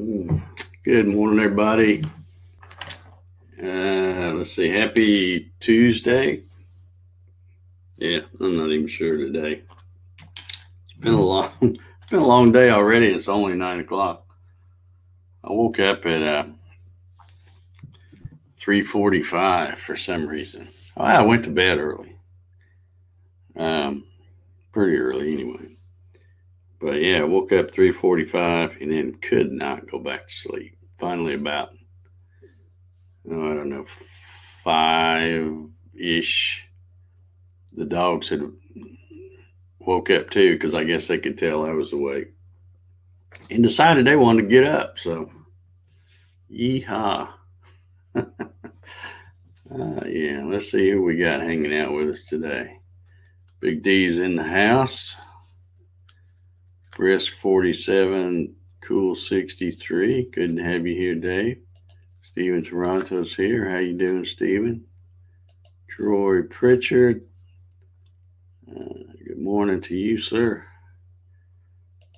Mm. Good morning, everybody. Let's see. Happy Tuesday. Yeah, I'm not even sure today. It's been a long day already. And it's only 9 o'clock. I woke up at 3:45 for some reason. Oh, I went to bed early. Um, Pretty early anyway. But yeah, I woke up 3:45 and then could not go back to sleep. Finally, about I don't know 5 ish, the dogs had woke up too because I guess they could tell I was awake and decided they wanted to get up. So, yeehaw. Yeah, let's see who we got hanging out with us today. Big D's in the house. Brisk 47, Cool 63. Good to have you here, Dave. Steven Toronto's here. How you doing, Steven? Troy Pritchard. Good morning to you, sir.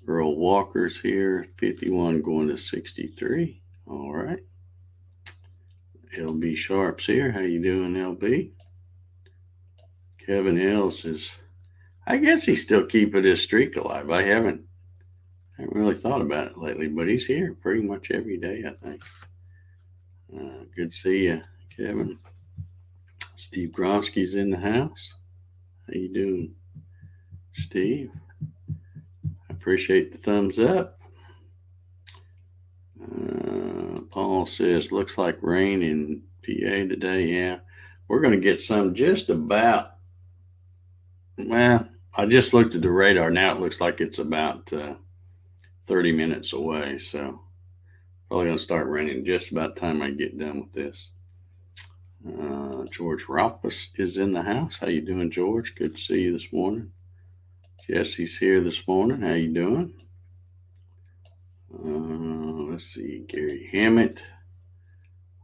Earl Walker's here. 51 going to 63. All right. LB Sharp's here. How you doing, LB? Kevin Hills is, I guess he's still keeping his streak alive. I haven't really thought about it lately, but he's here pretty much every day, I think. Good to see you, Kevin. Steve Gronsky's in the house. How you doing, Steve? I appreciate the thumbs up. Paul says, looks like rain in PA today. Yeah, we're going to get some just about. Well, I just looked at the radar. Now it looks like it's about 30 minutes away. So probably going to start raining just about the time I get done with this. George Rothfuss is in the house. How you doing, George? Good to see you this morning. Jesse's here this morning. How you doing? Let's see. Gary Hammett,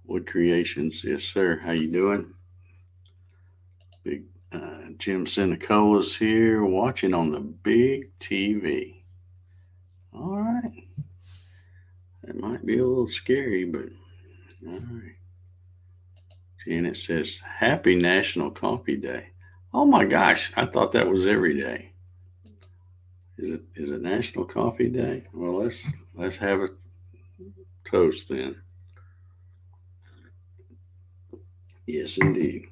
Wood Creations. Yes, sir. How you doing? Big Jim Senecola's here watching on the big TV. All right. That might be a little scary, but all right. Janet says, Happy National Coffee Day. Oh my gosh, I thought that was every day. Is it National Coffee Day? Well, let's have a toast then. Yes, indeed.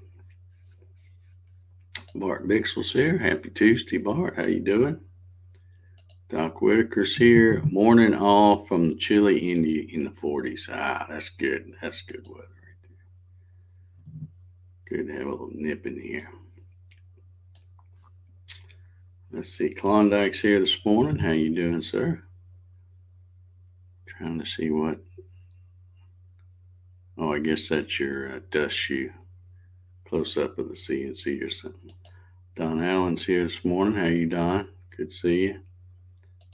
Bart Bixel's here. Happy Tuesday, Bart. How you doing? Doc Whitaker's here. Morning all from the chilly India in the 40s. Ah, that's good. That's good weather right there. Good to have a little nip in here. Let's see. Klondike's here this morning. How you doing, sir? Trying to see what. Oh, I guess that's your dust shoe. Close up of the CNC or something. Don Allen's here this morning. How you, Don? Good to see you.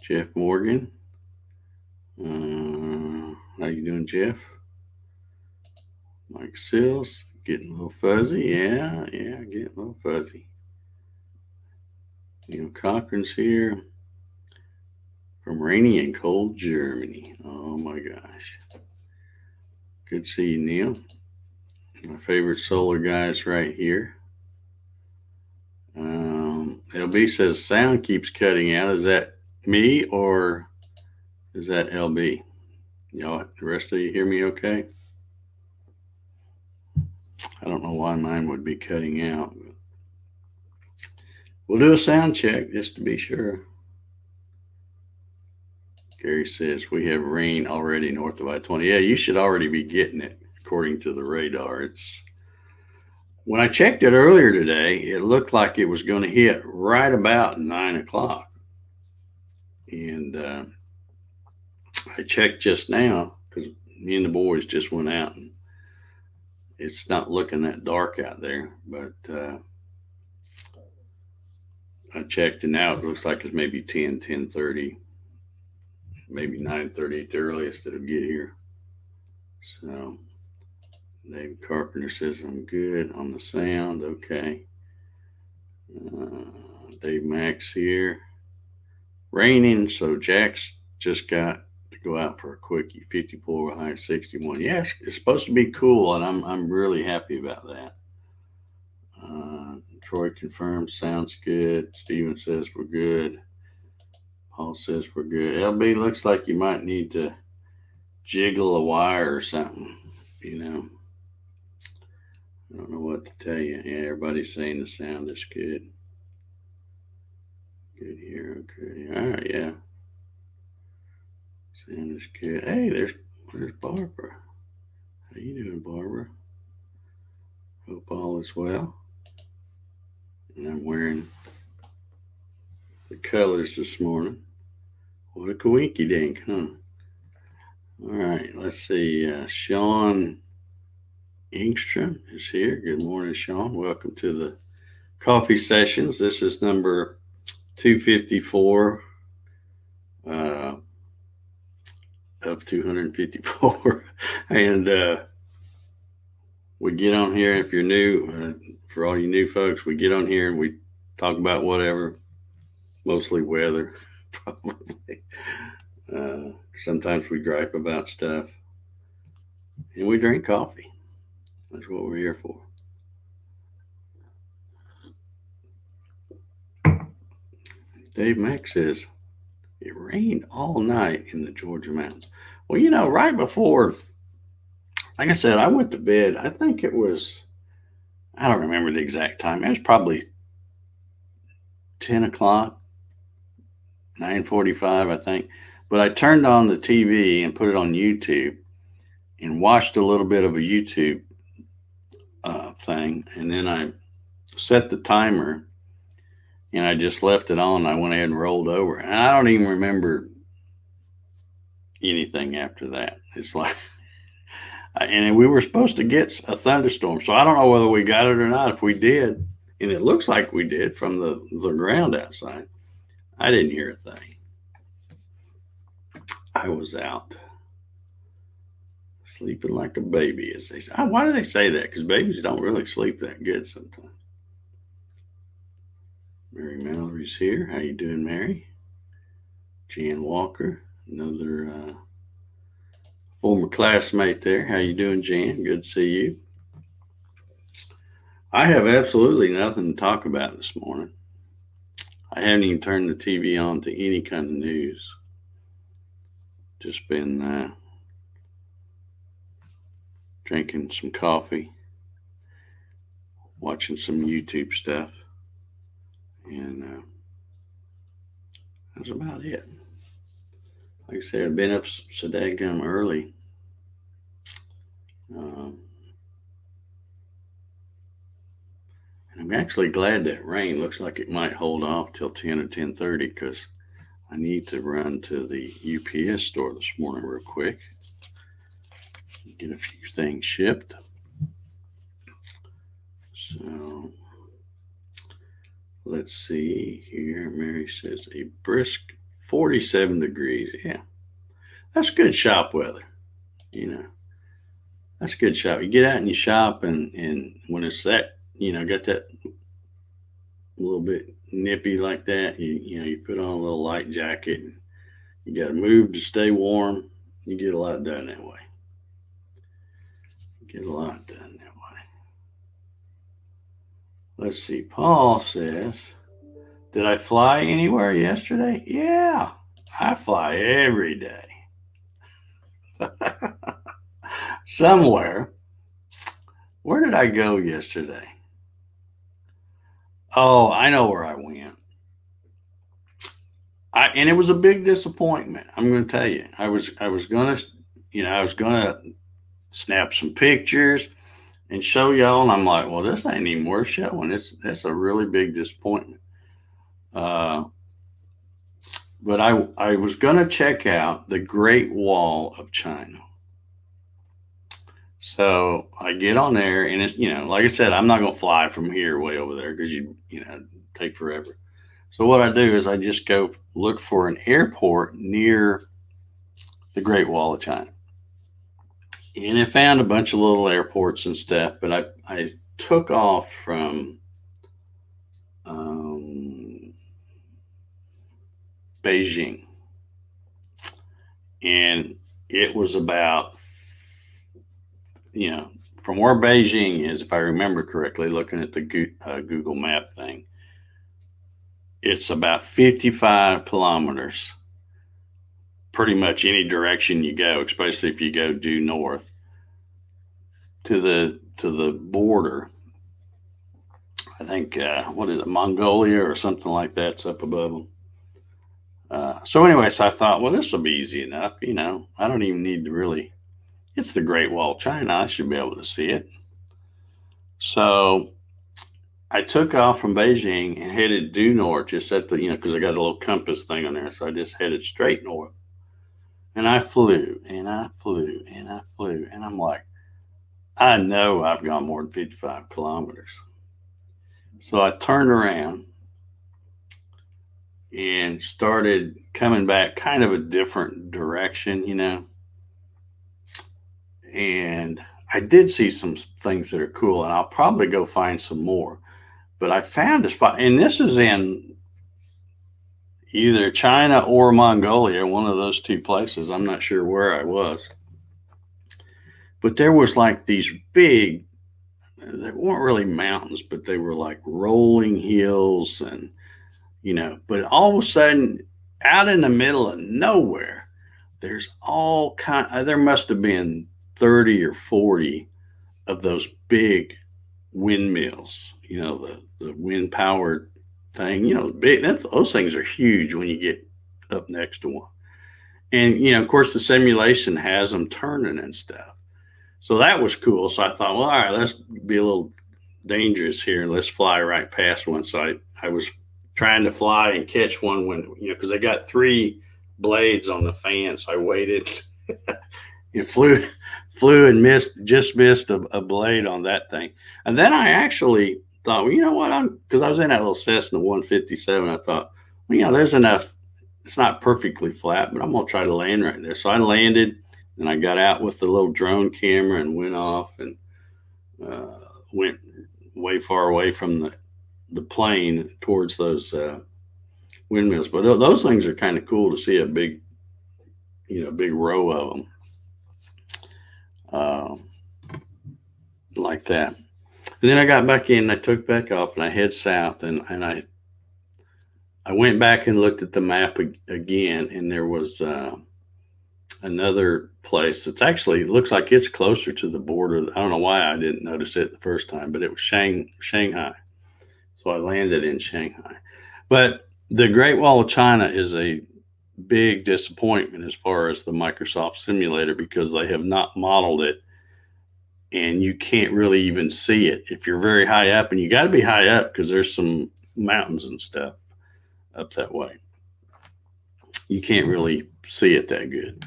Jeff Morgan. How you doing, Jeff? Mike Sills. Getting a little fuzzy. Yeah, getting a little fuzzy. Neil Cochran's here from rainy and cold Germany. Oh my gosh. Good to see you, Neil. My favorite solar guys right here. LB says sound keeps cutting out. Is that me or is that LB? Y'all, the rest of you hear me okay? I don't know why mine would be cutting out. We'll do a sound check just to be sure. Gary says we have rain already north of I-20. Yeah, you should already be getting it according to the radar. When I checked it earlier today, it looked like it was going to hit right about 9 o'clock. And I checked just now because me and the boys just went out and it's not looking that dark out there. But I checked and now it looks like it's maybe 10, 10:30, maybe 9:30 at the earliest it'll get here. So David Carpenter says I'm good on the sound. Okay. Dave Max here. Raining, so Jack's just got the go out for a quickie. 54 high 61. Yes, it's supposed to be cool, and I'm really happy about that. Troy confirms, sounds good. Steven says we're good. Paul says we're good. LB, looks like you might need to jiggle a wire or something. I don't know what to tell you. Yeah, everybody's saying the sound is good. Good here. Okay. All right. Yeah. Sound is good. Hey, there's Barbara. How you doing, Barbara? Hope all is well. And I'm wearing the colors this morning. What a coinky dink, huh? All right. Let's see. Sean Engstrom is here. Good morning, Sean. Welcome to the coffee sessions. This is number 254 of 254. And we get on here. If you're new, for all you new folks, we get on here and we talk about whatever, mostly weather, probably. Sometimes we gripe about stuff. And we drink coffee. That's what we're here for. Dave Mack says, it rained all night in the Georgia mountains. Well, right before, like I said, I went to bed. I think it was, I don't remember the exact time. It was probably 10 o'clock, 9:45, I think. But I turned on the TV and put it on YouTube and watched a little bit of a YouTube thing. And then I set the timer and I just left it on. I went ahead and rolled over. And I don't even remember anything after that. It's like, and we were supposed to get a thunderstorm. So I don't know whether we got it or not. If we did, and it looks like we did from the ground outside, I didn't hear a thing. I was out sleeping like a baby, as they say. Why do they say that? Because babies don't really sleep that good sometimes. Mary Mallory's here. How you doing, Mary? Jan Walker, another former classmate there. How you doing, Jan? Good to see you. I have absolutely nothing to talk about this morning. I haven't even turned the TV on to any kind of news. Just been drinking some coffee, watching some YouTube stuff, and that's about it. Like I said, I've been up so daggum early. And I'm actually glad that rain looks like it might hold off till 10 or 10:30 because I need to run to the UPS store this morning real quick. Get a few things shipped. So let's see here. Mary says a brisk 47 degrees. Yeah, that's good shop weather. That's good shop. You get out and you shop, and when it's that, got that little bit nippy like that, you put on a little light jacket. And you got to move to stay warm. You get a lot done that way. Let's see. Paul says, did I fly anywhere yesterday? Yeah, I fly every day. Somewhere. Where did I go yesterday? Oh, I know where I went. And it was a big disappointment. I'm going to tell you. I was going to snap some pictures and show y'all, and I'm like, well, this ain't even worth showing. That's a really big disappointment. But I was going to check out the Great Wall of China. So I get on there, and it's, like I said, I'm not going to fly from here way over there because it'd take forever. So what I do is I just go look for an airport near the Great Wall of China. And I found a bunch of little airports and stuff, but I took off from Beijing. And it was about, from where Beijing is, if I remember correctly, looking at the Google map thing, it's about 55 kilometers, pretty much any direction you go, especially if you go due north to the border. I think, what is it, Mongolia or something like that's up above them. So anyways, I thought, well, this will be easy enough. I don't even need to really, it's the Great Wall of China. I should be able to see it. So I took off from Beijing and headed due north, just at the, because I got a little compass thing on there. So I just headed straight north. And I flew and I flew and I flew. And I'm like, I know I've gone more than 55 kilometers. So I turned around and started coming back kind of a different direction, And I did see some things that are cool, and I'll probably go find some more. But I found a spot, and this is in either China or Mongolia, one of those two places. I'm not sure where I was. But there was like these big, they weren't really mountains, but they were like rolling hills and, but all of a sudden out in the middle of nowhere, there's there must have been 30 or 40 of those big windmills, the wind powered thing, big, those things are huge when you get up next to one. And, of course the simulation has them turning and stuff. So that was cool. So I thought, well, all right, let's be a little dangerous here. Let's fly right past one. So I was trying to fly and catch one when, because I got 3 blades on the fan. So I waited and flew and just missed a blade on that thing. And then I actually thought, well, you know what? Because I was in that little Cessna 157. I thought, well, there's enough. It's not perfectly flat, but I'm going to try to land right there. So I landed. And I got out with the little drone camera and went off and went way far away from the plane towards those windmills. But those things are kind of cool to see a big row of them like that. And then I got back in, and I took back off, and I head south, and I went back and looked at the map again, and there was another place. It looks like it's closer to the border. I don't know why I didn't notice it the first time, but it was Shanghai. So I landed in Shanghai. But the Great Wall of China is a big disappointment as far as the Microsoft simulator, because they have not modeled it, and you can't really even see it if you're very high up, and you got to be high up because there's some mountains and stuff up that way. You can't really see it that good.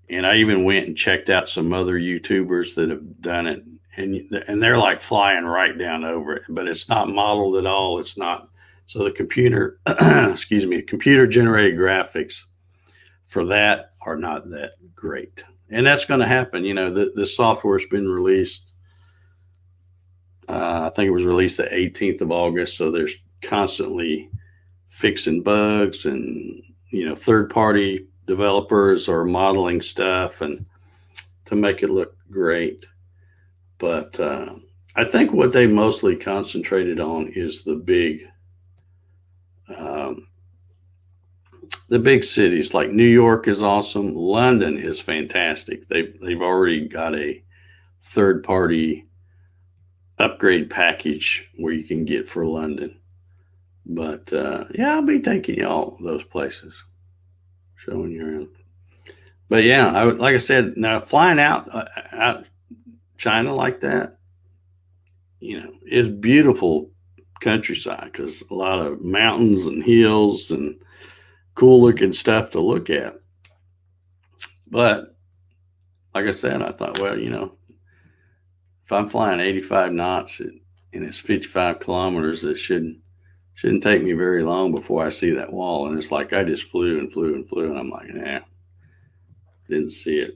And I even went and checked out some other YouTubers that have done it, and they're like flying right down over it, but it's not modeled at all. It's not. So the computer, computer generated graphics for that are not that great. And that's going to happen. The software's been released. I think it was released the 18th of August. So there's constantly fixing bugs, and, third-party developers are modeling stuff and to make it look great. But I think what they mostly concentrated on is the big cities. Like New York is awesome. London is fantastic. They've already got a third-party upgrade package where you can get for London. But I'll be taking you all those places, showing you around. But yeah, like I said, now flying out China like that, is beautiful countryside, because a lot of mountains and hills and cool looking stuff to look at. But like I said, I thought, well, if I'm flying 85 knots and it's 55 kilometers, it shouldn't take me very long before I see that wall. And it's like I just flew and flew and flew, and I'm like, didn't see it.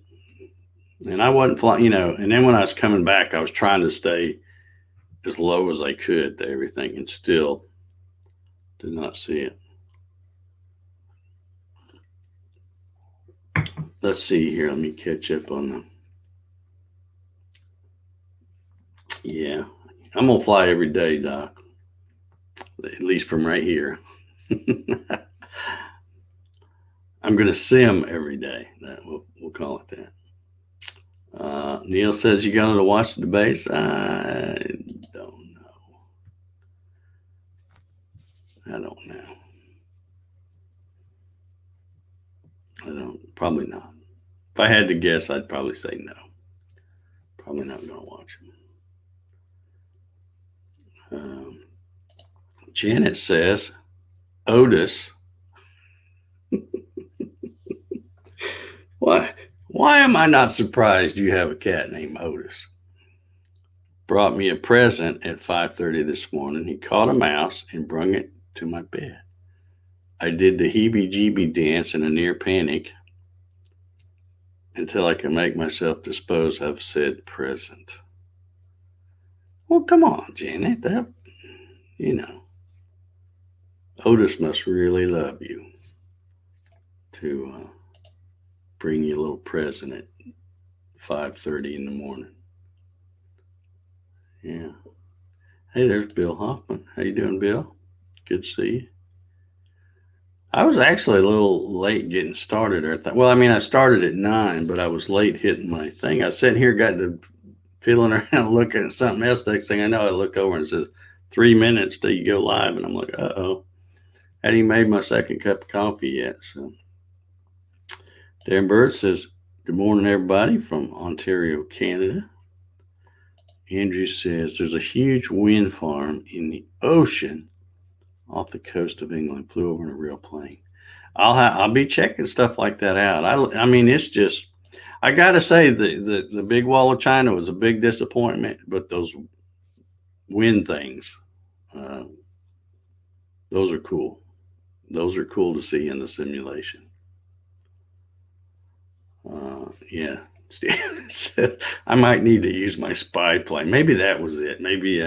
And I wasn't flying, and then when I was coming back, I was trying to stay as low as I could to everything, and still did not see it. let's see here. Let me catch up on them. Yeah, I'm gonna fly every day, Doc. At least from right here. I'm gonna sim every day. We'll call it that. Neil says you going to watch the debates. I don't know. I don't know. I don't. Probably not. If I had to guess, I'd probably say no. Probably not going to watch them. Janet says, Otis. Why am I not surprised you have a cat named Otis? Brought me a present at 5:30 this morning. He caught a mouse and brung it to my bed. I did the heebie-jeebie dance in a near panic until I could make myself dispose of said present. Well, come on, Janet. Otis must really love you to bring you a little present at 5:30 in the morning. Yeah. Hey, there's Bill Hoffman. How you doing, Bill? Good to see you. I was actually a little late getting started. I started at 9, but I was late hitting my thing. I was sitting here, got to feeling around, looking at something else. Next thing I know, I look over and it says 3 minutes till you go live, and I'm like, uh-oh. Hadn't even made my second cup of coffee yet. So, Darren Bird says, good morning, everybody from Ontario, Canada. Andrew says, there's a huge wind farm in the ocean off the coast of England. Flew over in a real plane. I'll be checking stuff like that out. It's just, I gotta say the big wall of China was a big disappointment, but those wind things, those are cool. Those are cool to see in the simulation. Yeah. I might need to use my spy plane. Maybe that was it. Maybe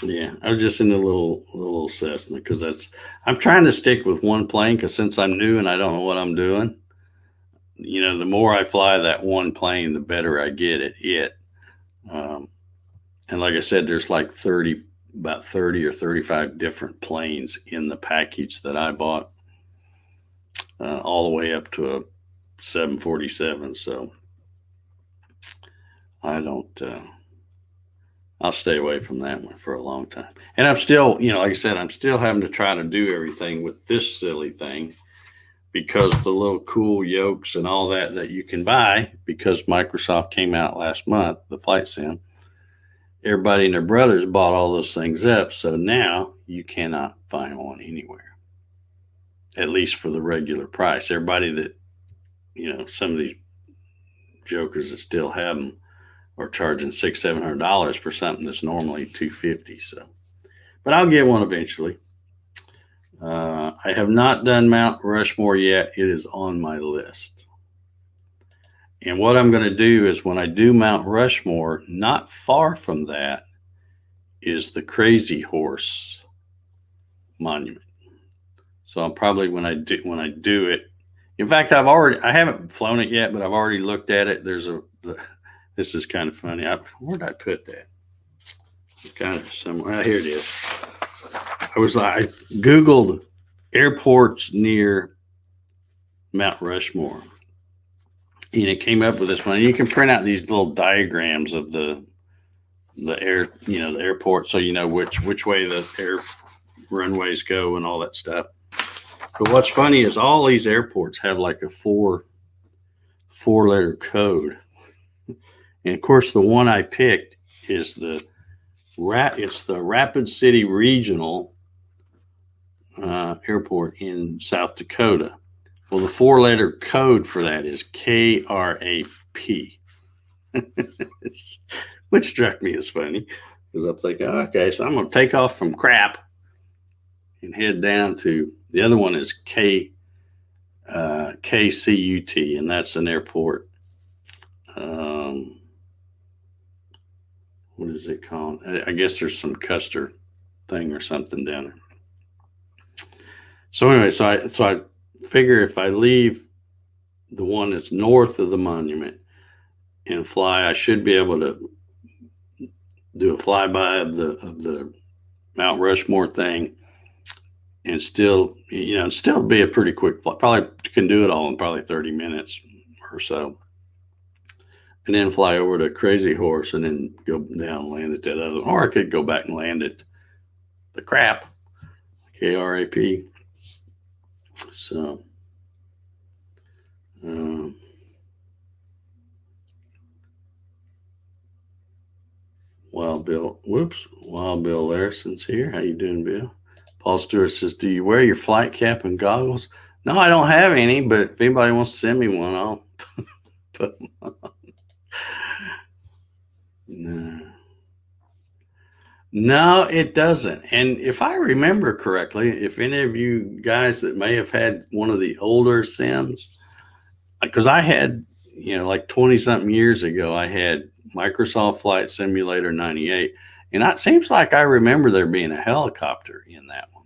yeah, I was just in a little Cessna because I'm trying to stick with one plane because since I'm new and I don't know what I'm doing, the more I fly that one plane, the better I get at it. And like I said, there's like about 30 or 35 different planes in the package that I bought, all the way up to a 747. So I don't. I'll stay away from that one for a long time. And I'm still, like I said, I'm still having to try to do everything with this silly thing because the little cool yokes and all that you can buy because Microsoft came out last month, the flight sim. Everybody and their brothers bought all those things up. So now you cannot find one anywhere, at least for the regular price. Everybody that, some of these jokers that still have them are charging $600-700 for something that's normally $250. So, but I'll get one eventually. I have not done Mount Rushmore yet. It is on my list. And what I'm going to do is when I do Mount Rushmore, not far from that is the Crazy Horse Monument. So I'm probably when I do it. In fact, I haven't flown it yet, but I've already looked at it. This is kind of funny. Where did I put that? It's kind of somewhere. Here it is. I Googled airports near Mount Rushmore, and it came up with this one. And you can print out these little diagrams of the airport, so you know which way the air runways go and all that stuff. But what's funny is all these airports have like a four-letter code. And of course, the one I picked is the Rapid City Regional Airport in South Dakota. Well, the 4-letter code for that is KRAP, which struck me as funny because I'm thinking, okay, so I'm going to take off from crap and head down to the other one is KCUT, and that's an airport. What is it called? I guess there's some Custer thing or something down there. So anyway, so I figure if I leave the one that's north of the monument and fly, I should be able to do a flyby of the Mount Rushmore thing, and still, still be a pretty quick flight. Probably can do it all in probably 30 minutes or so, and then fly over to Crazy Horse and then go down and land at that other. Or I could go back and land at the Crap, KRAP. So, um, Wild Bill Larson's here. How you doing, Bill? Paul Stewart says, "Do you wear your flight cap and goggles?" No, I don't have any, but if anybody wants to send me one, I'll put them on. No, it doesn't. And if I remember correctly, if any of you guys that may have had one of the older Sims, because I had, like 20 something years ago, I had Microsoft Flight Simulator 98. And it seems like I remember there being a helicopter in that one.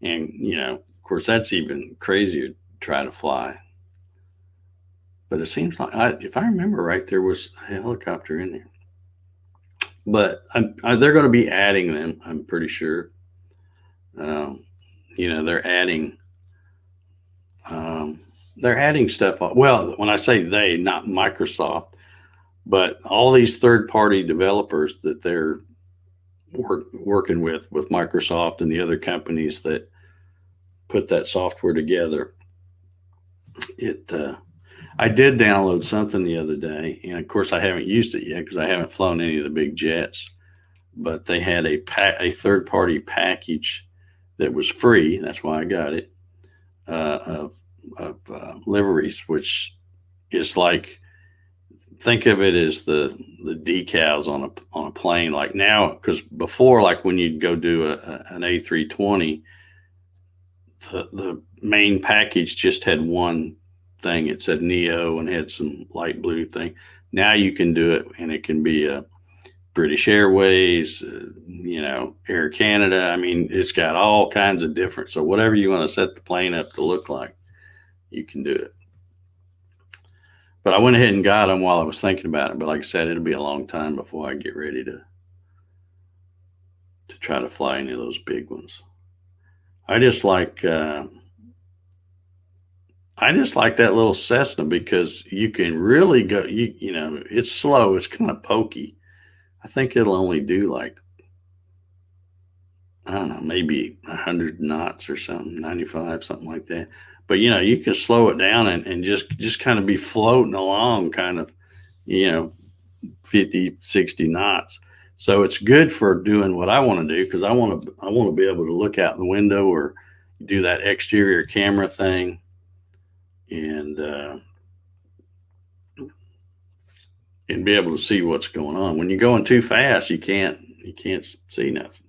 And, of course, that's even crazier to try to fly. But it seems like, if I remember right, there was a helicopter in there. But they're going to be adding them, I'm pretty sure. They're adding stuff. Well, when I say they, not Microsoft, but all these third-party developers that they're working with Microsoft and the other companies that put that software together. I did download something the other day, and of course I haven't used it yet because I haven't flown any of the big jets. But they had a third-party package that was free. That's why I got it, of liveries, which is like, think of it as the decals on a plane. Like now, because before, like when you'd go do an A320, the main package just had one thing. It said Neo and had some light blue thing. Now you can do it, and it can be a British Airways, Air Canada. I mean, it's got all kinds of different. So whatever you want to set the plane up to look like, you can do it. But I went ahead and got them while I was thinking about it. But like I said, it'll be a long time before I get ready to try to fly any of those big ones. I just like that little Cessna because you can really go. It's slow. It's kind of pokey. I think it'll only do like, I don't know, maybe 100 knots or something, 95, something like that. But you can slow it down and just kind of be floating along, kind of, 50, 60 knots. So it's good for doing what I want to do, because I want to be able to look out the window or do that exterior camera thing, and be able to see what's going on. When you're going too fast, you can't see nothing.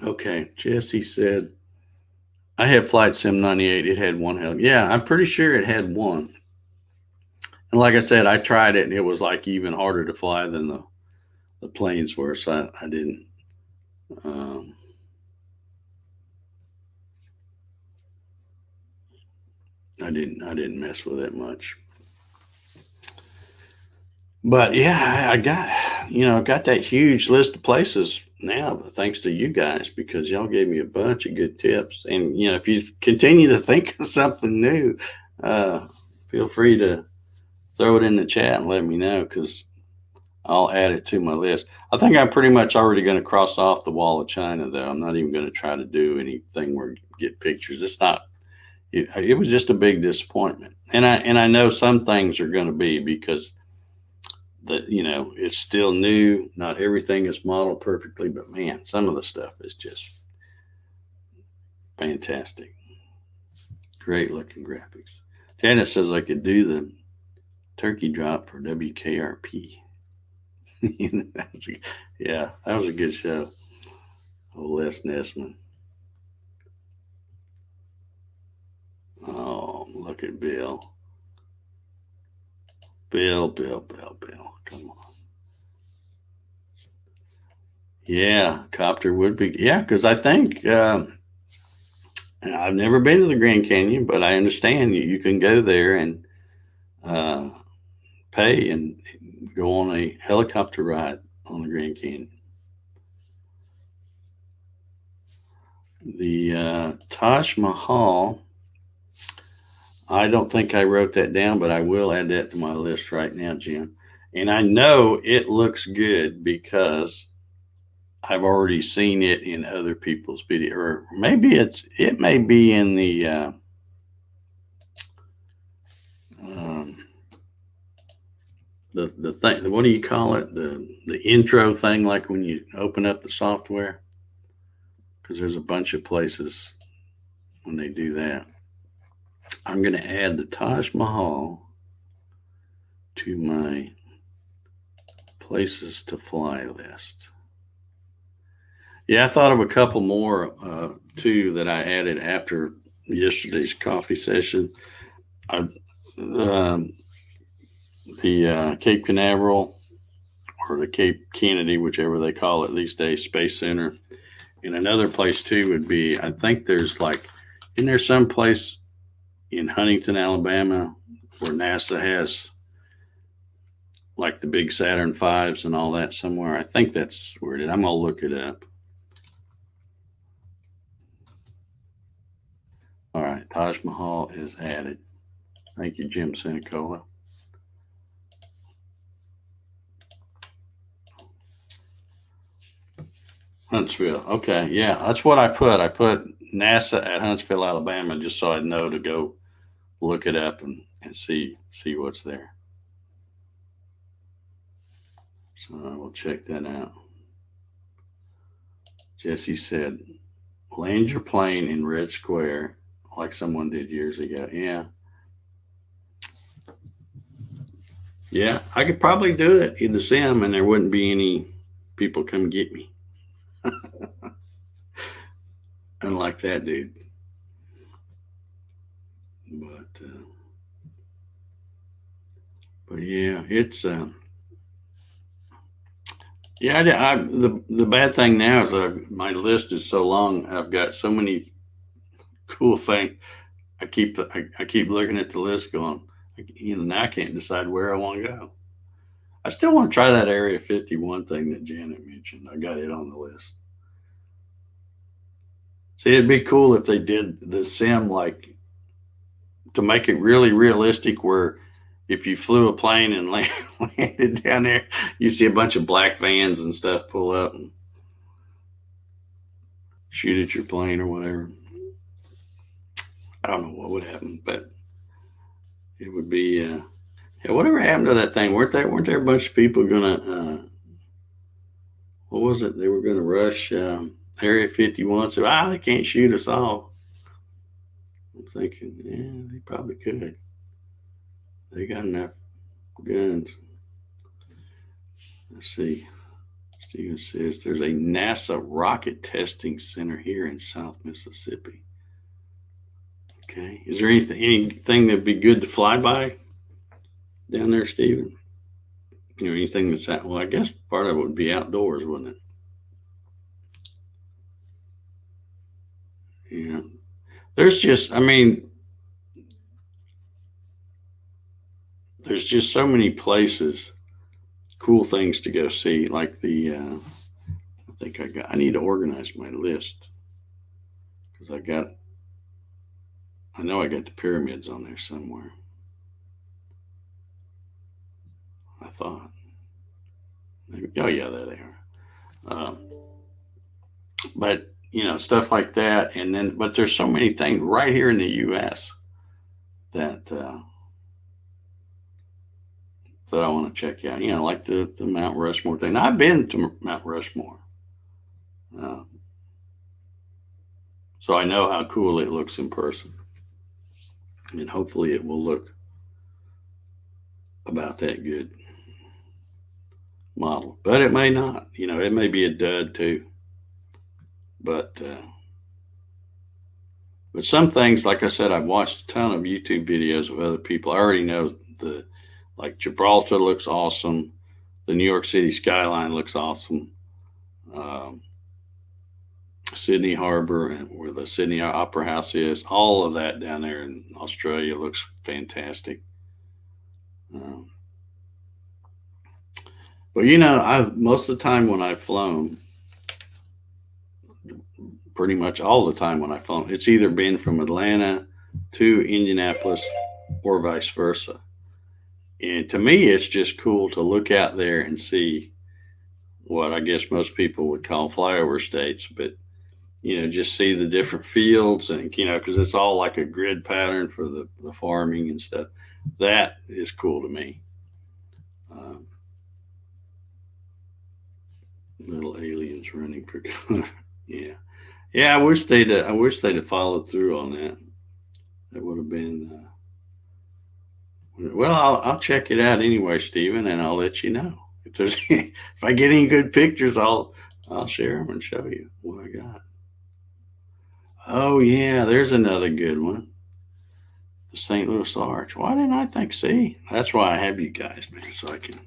Okay, Jesse said, I had Flight Sim 98. It had one hell. Yeah, I'm pretty sure it had one. And like I said, I tried it, and it was like even harder to fly than the planes were. So I didn't. I didn't mess with it much. But yeah, I got that huge list of places now, thanks to you guys, because y'all gave me a bunch of good tips. And if you continue to think of something new, feel free to throw it in the chat and let me know, because I'll add it to my list. I think I'm pretty much already going to cross off the Wall of China, though. I'm not even going to try to do anything where you get pictures. It's not. It was just a big disappointment, and I know some things are going to be, because it's still new. Not everything is modeled perfectly, but man, some of the stuff is just fantastic. Great looking graphics. Janice says I could do the turkey drop for WKRP. Yeah, that was a good show. Oh, Les Nessman. Oh, look at Bill. Bill. Come on. Yeah, copter would be. Yeah, because I think I've never been to the Grand Canyon, but I understand you can go there and uh, pay and go on a helicopter ride on the Grand Canyon. The Taj Mahal, I don't think I wrote that down, but I will add that to my list right now, Jim. And I know it looks good because I've already seen it in other people's video, or maybe it may be in um, the thing. What do you call it? The intro thing, like when you open up the software, because there's a bunch of places when they do that. I'm going to add the Taj Mahal to my places to fly list. Yeah, I thought of a couple more too that I added after yesterday's coffee session. I, um, the Cape Canaveral or the Cape Kennedy, whichever they call it these days, Space Center. And another place too would be, I think there's like, isn't there some place in Huntington, Alabama, where NASA has like the big Saturn V's and all that somewhere? I think that's where it is. I'm gonna look it up. All right, Taj Mahal is added. Thank you, Jim Senicola. Huntsville. Okay, yeah, that's what I put. I put NASA at Huntsville, Alabama, just so I'd know to go look it up and see what's there. So I will check that out. Jesse said, land your plane in Red Square like someone did years ago. Yeah. Yeah, I could probably do it in the sim and there wouldn't be any people come get me. Unlike that dude. But but yeah, it's yeah. The bad thing now is my list is so long. I've got so many cool things. I keep looking at the list, going, now I can't decide where I want to go. I still want to try that Area 51 thing that Janet mentioned. I got it on the list. See, it'd be cool if they did the sim like to make it really realistic, where if you flew a plane and landed down there, you see a bunch of black vans and stuff pull up and shoot at your plane or whatever. I don't know what would happen, but it would be. Yeah, whatever happened to that thing? Weren't there a bunch of people gonna? What was it? They were gonna rush Area 51. So they can't shoot us all. I'm thinking, yeah, they probably could. They got enough guns. Let's see. Steven says there's a NASA rocket testing center here in South Mississippi. Okay. Is there anything that'd be good to fly by down there, Steven? Anything that's well, I guess part of it would be outdoors, wouldn't it? Yeah. There's just, there's just so many places, cool things to go see. Like I need to organize my list because I know I got the pyramids on there somewhere. I thought. Maybe, oh yeah, there they are. But stuff like that, and then but there's so many things right here in the U.S. that I want to check out. Like the Mount Rushmore thing. Now, I've been to Mount Rushmore, uh, so I know how cool it looks in person, and hopefully it will look about that good model. But it may not. It may be a dud too. But some things, like I said, I've watched a ton of YouTube videos of other people. I already know like Gibraltar looks awesome. The New York City skyline looks awesome. um, Sydney Harbor, and where the Sydney Opera House is. All of that down there in Australia looks fantastic. Um, but I most of the time when I've flown, pretty much all the time when I've flown, it's either been from Atlanta to Indianapolis or vice versa. And to me, it's just cool to look out there and see what I guess most people would call flyover states, but just see the different fields and because it's all like a grid pattern for the farming and stuff. That is cool to me. Um, Little aliens running for yeah, yeah. I wish they'd have followed through on that. That would have been well. I'll check it out anyway, Stephen, and I'll let you know if there's if I get any good pictures. I'll share them and show you what I got. Oh yeah, there's another good one. The St. Louis Arch. Why didn't I think? See, that's why I have you guys, man, so I can.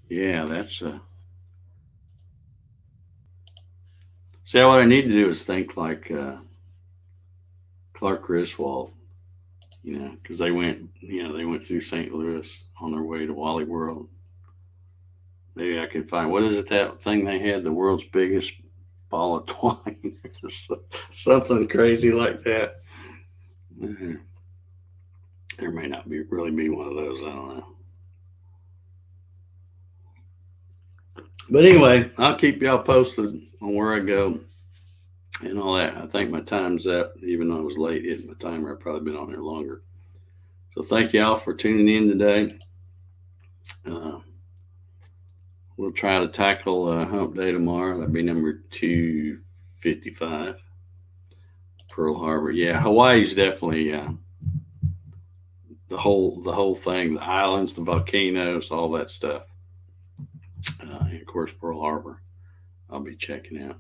Yeah, that's see, what I need to do is think like Clark Griswold, because they went through St. Louis on their way to Wally World. Maybe I can find what is it that thing they had, the world's biggest ball of twine, or something crazy like that. There may not be really be one of those. I don't know. But anyway, I'll keep y'all posted on where I go and all that. I think my time's up, even though I was late hitting my timer. I've probably been on here longer. So thank y'all for tuning in today. Uh, we'll try to tackle Hump Day tomorrow. That'll be number 255. Pearl Harbor. Yeah, Hawaii's definitely the whole thing. The islands, the volcanoes, all that stuff. And of course, Pearl Harbor. I'll be checking out.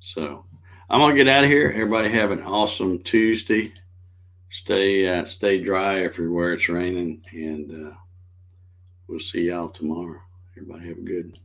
So I'm gonna get out of here. Everybody have an awesome Tuesday. Stay dry everywhere it's raining, and we'll see y'all tomorrow. Everybody have a good